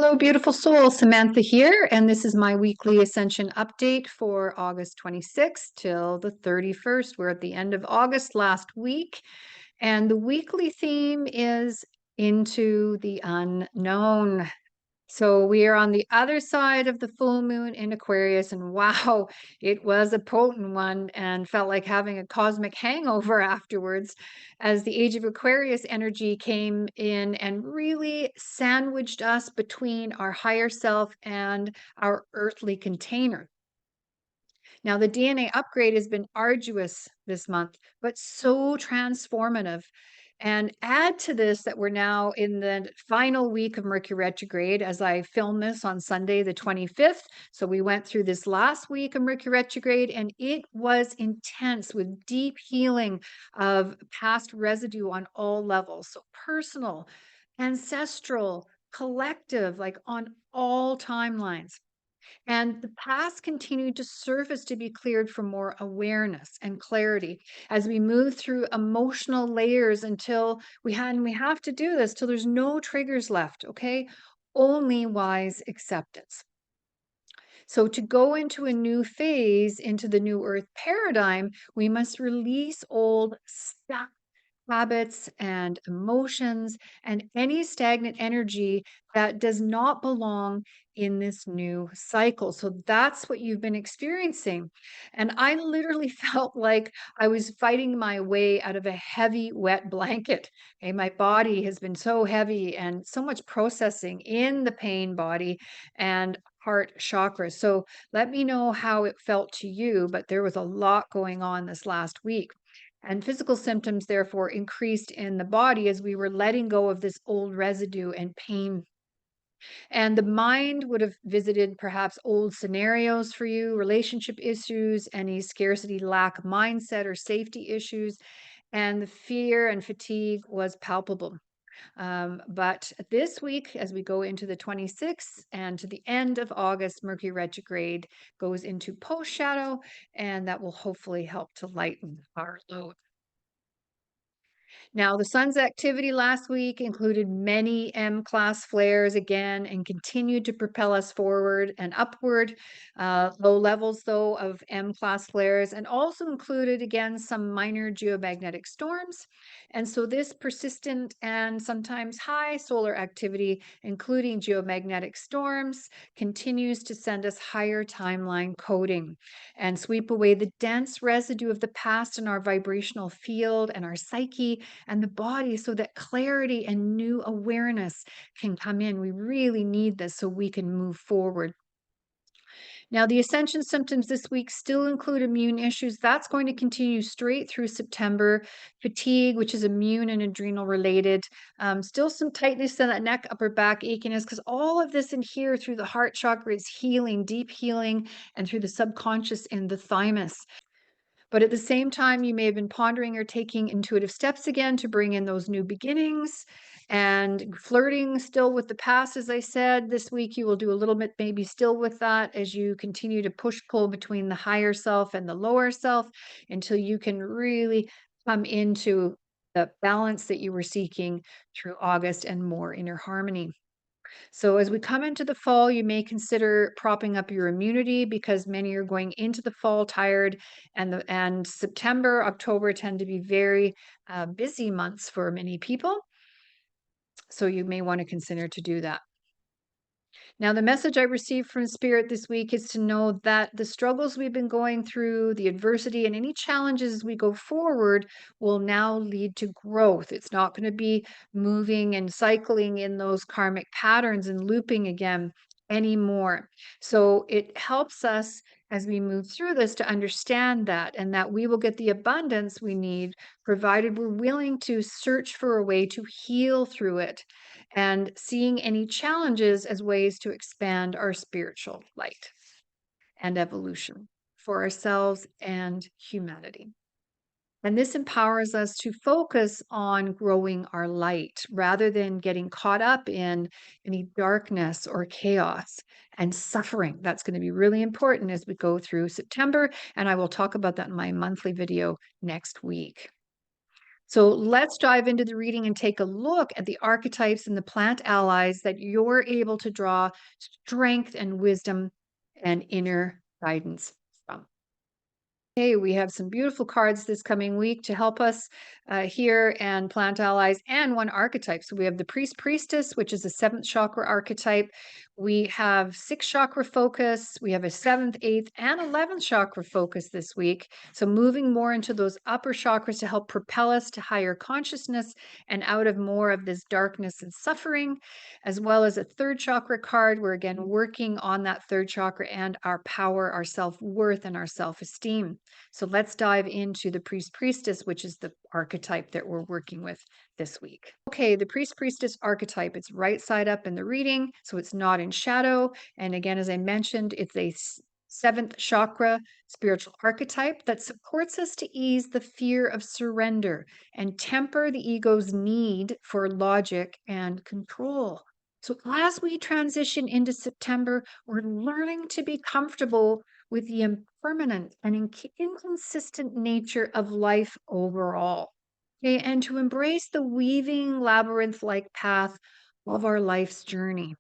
Hello, beautiful soul. Samantha here, and this is my weekly Ascension update for August 26th till the 31st. We're at the end of August last week, and the weekly theme is into the unknown. So we are on the other side of the full moon in Aquarius, and wow, it was a potent one and felt like having a cosmic hangover afterwards as the Age of Aquarius energy came in and really sandwiched us between our higher self and our earthly container. Now, the DNA upgrade has been arduous this month, but so transformative. And add to this that we're now in the final week of Mercury retrograde as I film this on Sunday, the 25th. So we went through this last week of Mercury retrograde, and it was intense with deep healing of past residue on all levels. So personal, ancestral, collective, like on all timelines. And the past continued to surface to be cleared for more awareness and clarity as we move through emotional layers until we have to do this till there's no triggers left, okay? Only wise acceptance. So to go into a new phase, into the new earth paradigm, we must release old stuck habits and emotions and any stagnant energy that does not belong in this new cycle. So that's what you've been experiencing. And I literally felt like I was fighting my way out of a heavy, wet blanket. Okay, my body has been so heavy and so much processing in the pain body and heart chakra. So let me know how it felt to you, but there was a lot going on this last week. And physical symptoms, therefore, increased in the body as we were letting go of this old residue and pain. And the mind would have visited perhaps old scenarios for you, relationship issues, any scarcity, lack mindset, or safety issues. And the fear and fatigue was palpable. But this week, as we go into the 26th and to the end of August, Mercury retrograde goes into post shadow, and that will hopefully help to lighten our load. Now, the sun's activity last week included many M class flares again and continued to propel us forward and upward. Low levels, though, of M class flares, and also included again some minor geomagnetic storms. And so, this persistent and sometimes high solar activity, including geomagnetic storms, continues to send us higher timeline coding and sweep away the dense residue of the past in our vibrational field and our psyche and the body so that clarity and new awareness can come in. We really need this so we can move forward. Now, the Ascension symptoms this week still include immune issues. That's going to continue straight through September. Fatigue, which is immune and adrenal related. Still some tightness in that neck, upper back achiness, because all of this in here through the heart chakra is healing, deep healing, and through the subconscious in the thymus. But at the same time, you may have been pondering or taking intuitive steps again to bring in those new beginnings and flirting still with the past. As I said, this week you will do a little bit maybe still with that as you continue to push pull between the higher self and the lower self until you can really come into the balance that you were seeking through August and more inner harmony. So as we come into the fall, you may consider propping up your immunity because many are going into the fall tired, and September, October tend to be very busy months for many people. So you may want to consider to do that. Now, the message I received from Spirit this week is to know that the struggles we've been going through, the adversity, and any challenges as we go forward will now lead to growth. It's not going to be moving and cycling in those karmic patterns and looping again anymore. So it helps us as we move through this to understand that and that we will get the abundance we need, provided we're willing to search for a way to heal through it and seeing any challenges as ways to expand our spiritual light and evolution for ourselves and humanity. And this empowers us to focus on growing our light rather than getting caught up in any darkness or chaos and suffering. That's going to be really important as we go through September. And I will talk about that in my monthly video next week. So let's dive into the reading and take a look at the archetypes and the plant allies that you're able to draw strength and wisdom and inner guidance from. Okay, we have some beautiful cards this coming week to help us here, and plant allies, and one archetype. So we have the Priestess, which is a seventh chakra archetype. We have sixth chakra focus. We have a seventh, eighth, and 11th chakra focus this week. So moving more into those upper chakras to help propel us to higher consciousness and out of more of this darkness and suffering, as well as a third chakra card. We're again working on that third chakra and our power, our self-worth, and our self-esteem. So let's dive into the Priestess, which is the archetype that we're working with this week. Okay, the Priestess archetype, it's right side up in the reading, so it's not in shadow. And again, as I mentioned, it's a seventh chakra spiritual archetype that supports us to ease the fear of surrender and temper the ego's need for logic and control. So as we transition into September, we're learning to be comfortable with the impermanent and inconsistent nature of life overall. Okay, and to embrace the weaving labyrinth like path of our life's journey.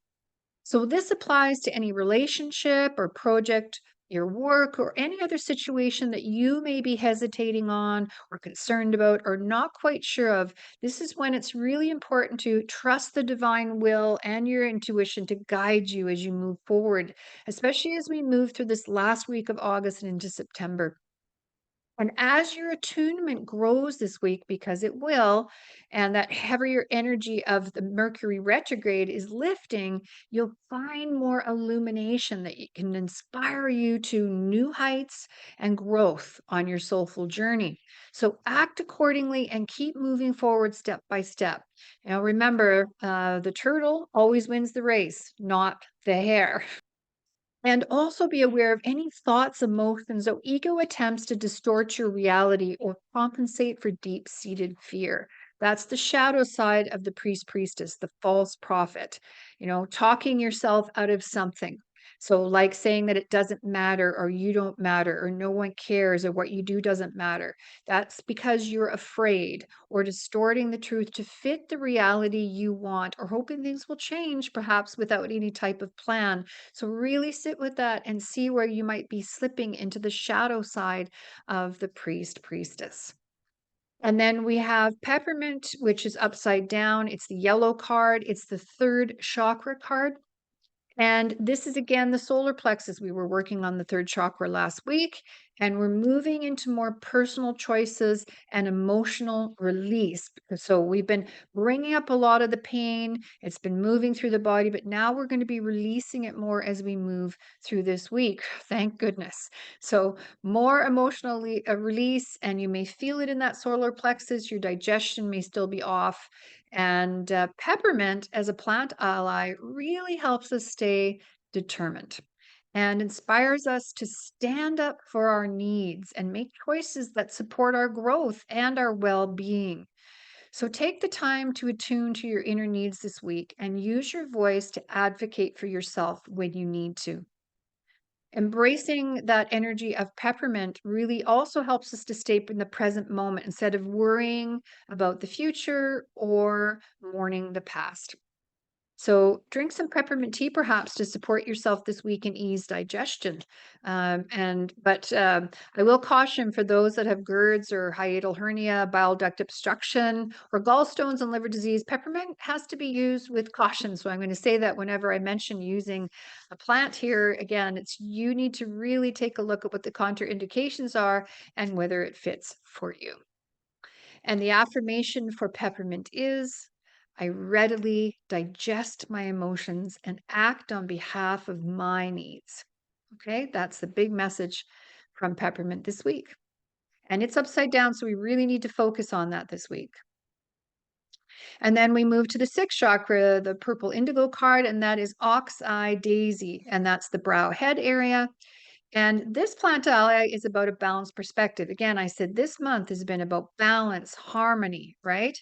So, this applies to any relationship or project, your work, or any other situation that you may be hesitating on, or concerned about, or not quite sure of. This is when it's really important to trust the divine will and your intuition to guide you as you move forward, especially as we move through this last week of August and into September. And as your attunement grows this week, because it will, and that heavier energy of the Mercury retrograde is lifting, you'll find more illumination that can inspire you to new heights and growth on your soulful journey. So act accordingly and keep moving forward step by step. Now, remember, the turtle always wins the race, not the hare. And also be aware of any thoughts, emotions, or ego attempts to distort your reality or compensate for deep seated fear. That's the shadow side of the priestess, the false prophet, talking yourself out of something. So, like saying that it doesn't matter, or you don't matter, or no one cares, or what you do doesn't matter. That's because you're afraid, or distorting the truth to fit the reality you want, or hoping things will change, perhaps without any type of plan. So really sit with that and see where you might be slipping into the shadow side of the priestess. And then we have Peppermint, which is upside down. It's the yellow card. It's the third chakra card. And this is again the solar plexus. We were working on the third chakra last week, and we're moving into more personal choices and emotional release. So we've been bringing up a lot of the pain, it's been moving through the body, but now we're going to be releasing it more as we move through this week. Thank goodness. So, more emotionally release, and you may feel it in that solar plexus. Your digestion may still be off, and peppermint as a plant ally really helps us stay determined and inspires us to stand up for our needs and make choices that support our growth and our well being. So take the time to attune to your inner needs this week and use your voice to advocate for yourself when you need to. Embracing that energy of peppermint really also helps us to stay in the present moment instead of worrying about the future or mourning the past. So drink some peppermint tea perhaps to support yourself this week and ease digestion. But I will caution for those that have GERDs or hiatal hernia, bile duct obstruction, or gallstones and liver disease, peppermint has to be used with caution. So I'm going to say that whenever I mention using a plant here, again, you need to really take a look at what the contraindications are and whether it fits for you. And the affirmation for peppermint is, I readily digest my emotions and act on behalf of my needs. Okay, that's the big message from peppermint this week. And it's upside down, so we really need to focus on that this week. And then we move to the sixth chakra, the purple indigo card, and that is Oxy Daisy, and that's the brow head area. And this plant ally is about a balanced perspective. Again, I said this month has been about balance, harmony, right?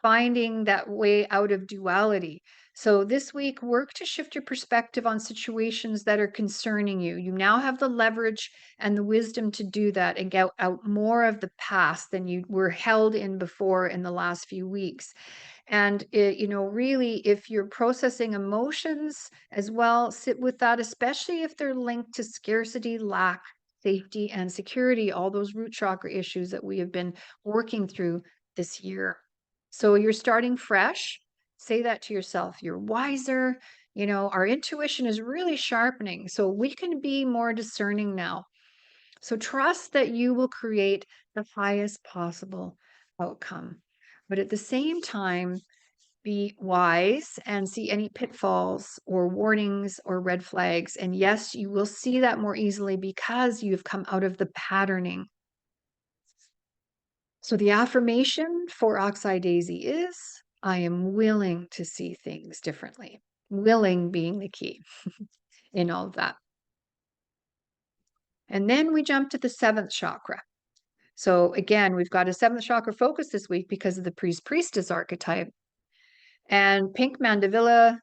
Finding that way out of duality. So this week, work to shift your perspective on situations that are concerning you. You now have the leverage and the wisdom to do that and get out more of the past than you were held in before in the last few weeks. And really, if you're processing emotions as well, sit with that, especially if they're linked to scarcity, lack, safety, and security, all those root chakra issues that we have been working through this year. So you're starting fresh. Say that to yourself. You're wiser. Our intuition is really sharpening. So we can be more discerning now. So trust that you will create the highest possible outcome. But at the same time, be wise and see any pitfalls or warnings or red flags. And yes, you will see that more easily because you've come out of the patterning. So the affirmation for Oxy Daisy is I am willing to see things differently. Willing being the key in all of that. And then we jump to the seventh chakra. So again, we've got a seventh chakra focus this week because of the priestess archetype. And pink Mandevilla,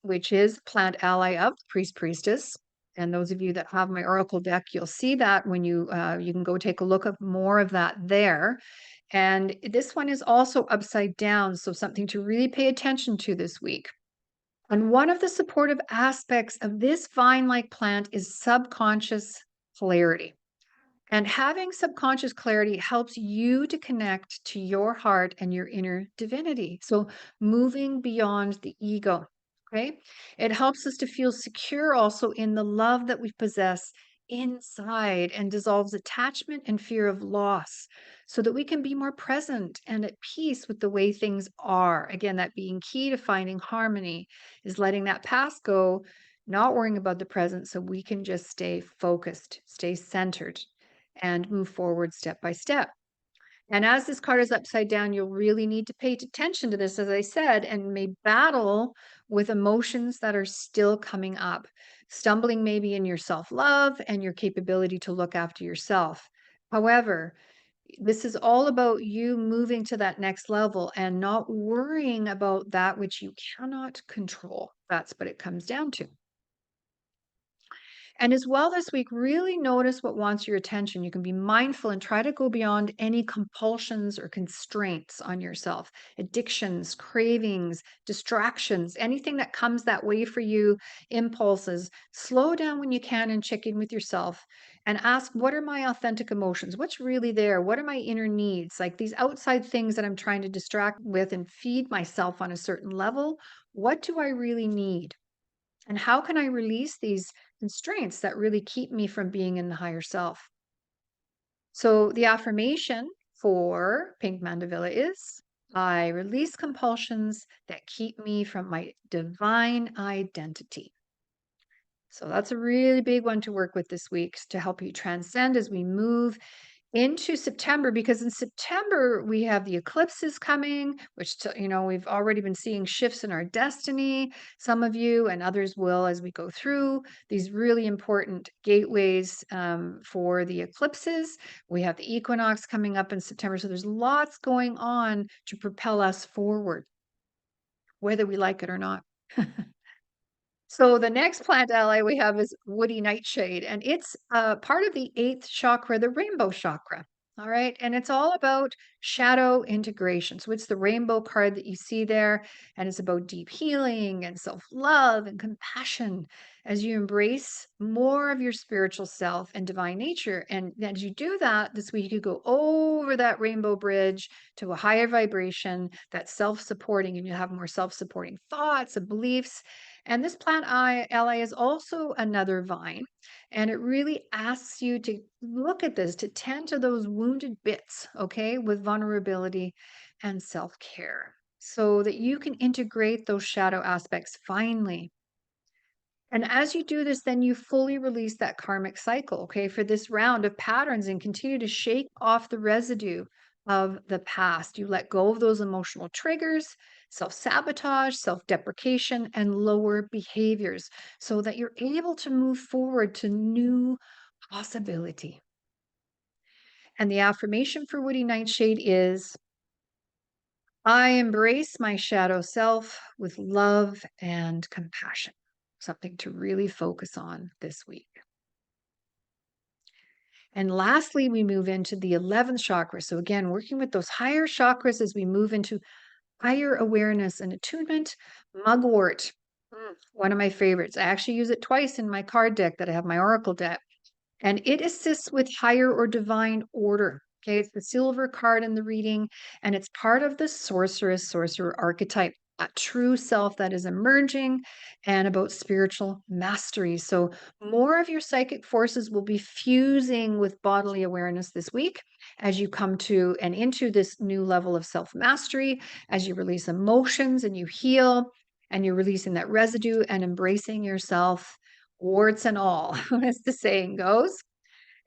which is plant ally of priestess. And those of you that have my oracle deck, you'll see that when you can go take a look at more of that there. And this one is also upside down, so something to really pay attention to this week. And one of the supportive aspects of this vine-like plant is subconscious clarity. And having subconscious clarity helps you to connect to your heart and your inner divinity. So moving beyond the ego. Okay. It helps us to feel secure also in the love that we possess inside and dissolves attachment and fear of loss so that we can be more present and at peace with the way things are. Again, that being key to finding harmony is letting that past go, not worrying about the present so we can just stay focused, stay centered, and move forward step by step. And as this card is upside down, you'll really need to pay attention to this, as I said, and may battle with emotions that are still coming up, stumbling maybe in your self love and your capability to look after yourself. However, this is all about you moving to that next level and not worrying about that which you cannot control. That's what it comes down to. And as well this week, really notice what wants your attention. You can be mindful and try to go beyond any compulsions or constraints on yourself, addictions, cravings, distractions, anything that comes that way for you, impulses. Slow down when you can and check in with yourself and ask, what are my authentic emotions? What's really there? What are my inner needs? Like these outside things that I'm trying to distract with and feed myself on a certain level. What do I really need? And how can I release these constraints that really keep me from being in the higher self? So the affirmation for Pink Mandevilla is I release compulsions that keep me from my divine identity. So that's a really big one to work with this week to help you transcend as we move into September, because in September we have the eclipses coming, which we've already been seeing shifts in our destiny. Some of you and others will as we go through these really important gateways for the eclipses. We have the equinox coming up in September, so there's lots going on to propel us forward, whether we like it or not. So the next plant ally we have is woody nightshade, and it's part of the eighth chakra, the rainbow chakra. All right. And it's all about shadow integration. So it's the rainbow card that you see there. And it's about deep healing and self love and compassion as you embrace more of your spiritual self and divine nature. And as you do that, this week you go over that rainbow bridge to a higher vibration that's self supporting, and you have more self supporting thoughts and beliefs. And this plant ally is also another vine. And it really asks you to look at this, to tend to those wounded bits, okay, with vulnerability and self care so that you can integrate those shadow aspects finally. And as you do this, then you fully release that karmic cycle, okay, for this round of patterns and continue to shake off the residue of the past. You let go of those emotional triggers, self sabotage, self deprecation, and lower behaviors so that you're able to move forward to new possibility. And the affirmation for Woody Nightshade is I embrace my shadow self with love and compassion. Something to really focus on this week. And lastly, we move into the 11th chakra. So, again, working with those higher chakras as we move into higher awareness and attunement. Mugwort, one of my favorites. I actually use it twice in my card deck that I have, my oracle deck, and it assists with higher or divine order. Okay, it's the silver card in the reading, and it's part of the sorcerer archetype, a true self that is emerging and about spiritual mastery. So, more of your psychic forces will be fusing with bodily awareness this week as you come to and into this new level of self mastery, as you release emotions and you heal, and you're releasing that residue and embracing yourself, warts and all, as the saying goes.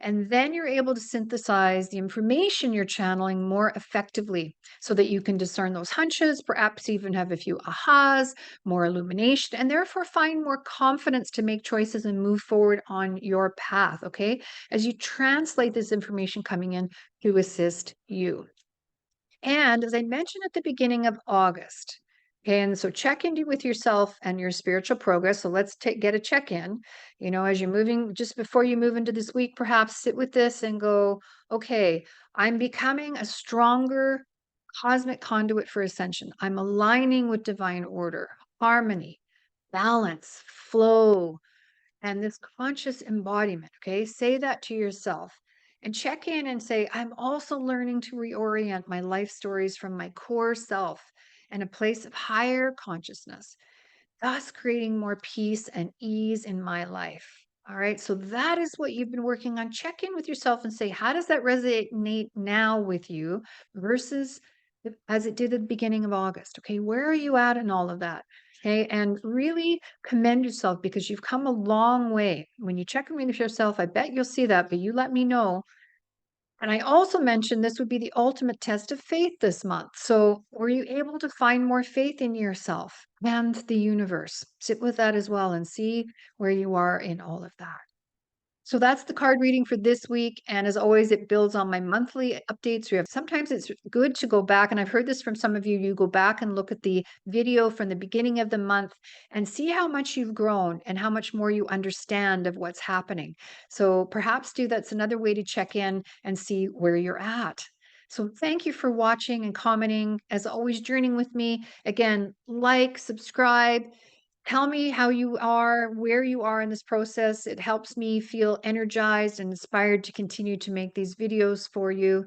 And then you're able to synthesize the information you're channeling more effectively so that you can discern those hunches, perhaps even have a few ahas, more illumination, and therefore find more confidence to make choices and move forward on your path. Okay. As you translate this information coming in to assist you. And as I mentioned at the beginning of August, okay, and so check in with yourself and your spiritual progress. So let's get a check in. As you're moving, just before you move into this week, perhaps sit with this and go, okay, I'm becoming a stronger cosmic conduit for ascension. I'm aligning with divine order, harmony, balance, flow, and this conscious embodiment. Okay, say that to yourself and check in and say, I'm also learning to reorient my life stories from my core self and a place of higher consciousness, thus creating more peace and ease in my life. All right, so that is what you've been working on. Check in with yourself and say, how does that resonate now with you versus as it did at the beginning of August? Okay, where are you at in all of that? Okay, and really commend yourself because you've come a long way. When you check in with yourself, I bet you'll see that, but you let me know. And I also mentioned this would be the ultimate test of faith this month. So, were you able to find more faith in yourself and the universe? Sit with that as well and see where you are in all of that. So that's the card reading for this week. And as always, it builds on my monthly updates. Sometimes it's good to go back, and I've heard this from some of you. You go back and look at the video from the beginning of the month and see how much you've grown and how much more you understand of what's happening. So perhaps that's another way to check in and see where you're at. So thank you for watching and commenting. As always, journeying with me. Again, like, subscribe. Tell me how you are, where you are in this process. It helps me feel energized and inspired to continue to make these videos for you.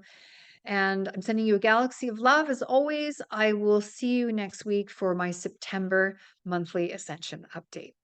And I'm sending you a galaxy of love. As always, I will see you next week for my September monthly Ascension update.